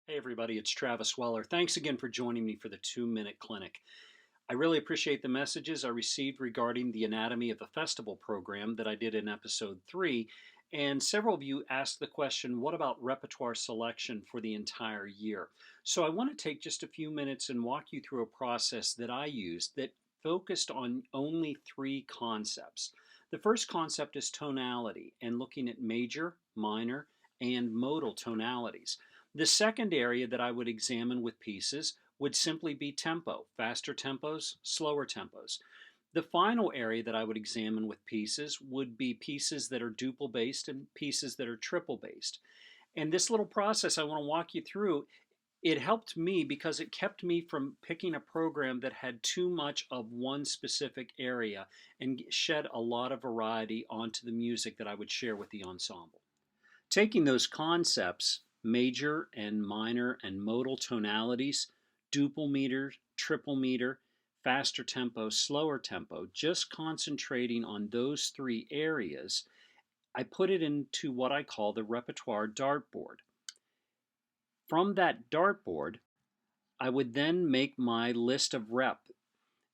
Hey everybody, it's Travis Weller. Thanks again for joining me for the 2-Minute Clinic. I really appreciate the messages I received regarding the Anatomy of a Festival program that I did in episode 3, and several of you asked the question, what about repertoire selection for the entire year? So I want to take just a few minutes and walk you through a process that I used that focused on only 3 concepts. The first concept is tonality and looking at major, minor, and modal tonalities. The second area that I would examine with pieces would simply be tempo, faster tempos, slower tempos. The final area that I would examine with pieces would be pieces that are duple based and pieces that are triple based. And this little process I want to walk you through, it helped me because it kept me from picking a program that had too much of one specific area and shed a lot of variety onto the music that I would share with the ensemble. Taking those concepts, major and minor and modal tonalities, duple meter, triple meter, faster tempo, slower tempo, just concentrating on those 3 areas, I put it into what I call the Repertoire Dartboard. From that dartboard, I would then make my list of rep.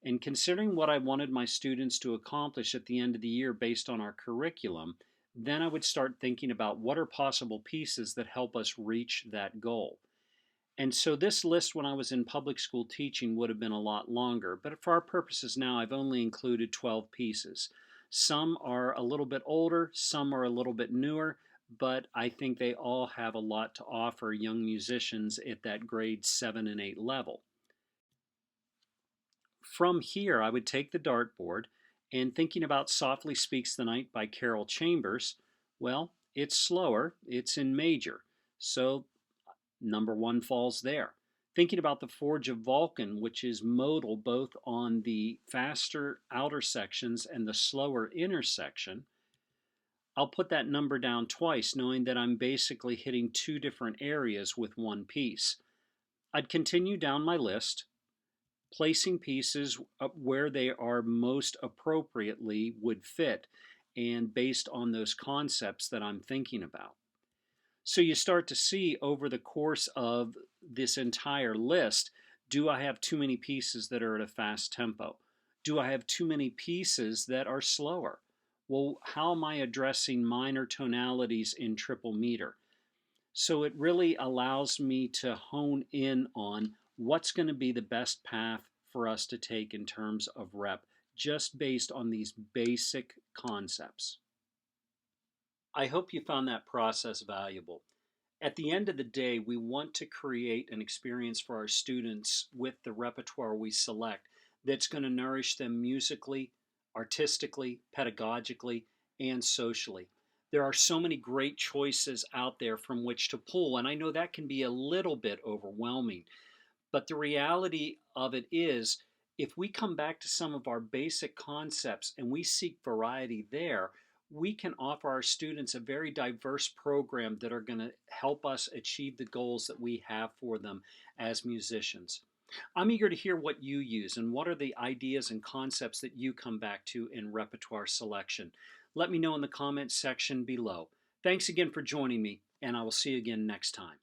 And considering what I wanted my students to accomplish at the end of the year based on our curriculum, then I would start thinking about what are possible pieces that help us reach that goal. And so this list when I was in public school teaching would have been a lot longer, but for our purposes now I've only included 12 pieces. Some are a little bit older, some are a little bit newer, but I think they all have a lot to offer young musicians at that grade 7 and 8 level. From here I would take the dartboard and thinking about Softly Speaks the Night by Carol Chambers, well, it's slower, it's in major, so number 1 falls there. Thinking about the Forge of Vulcan, which is modal both on the faster outer sections and the slower inner section, I'll put that number down twice, knowing that I'm basically hitting 2 different areas with 1 piece. I'd continue down my list, placing pieces where they are most appropriately would fit and based on those concepts that I'm thinking about. So you start to see over the course of this entire list, do I have too many pieces that are at a fast tempo? Do I have too many pieces that are slower? Well, how am I addressing minor tonalities in triple meter? So it really allows me to hone in on what's going to be the best path for us to take in terms of rep, just based on these basic concepts. I hope you found that process valuable. At the end of the day, we want to create an experience for our students with the repertoire we select that's going to nourish them musically, artistically, pedagogically, and socially. There are so many great choices out there from which to pull, and I know that can be a little bit overwhelming. But the reality of it is, if we come back to some of our basic concepts and we seek variety there, we can offer our students a very diverse program that are going to help us achieve the goals that we have for them as musicians. I'm eager to hear what you use and what are the ideas and concepts that you come back to in repertoire selection. Let me know in the comments section below. Thanks again for joining me, and I will see you again next time.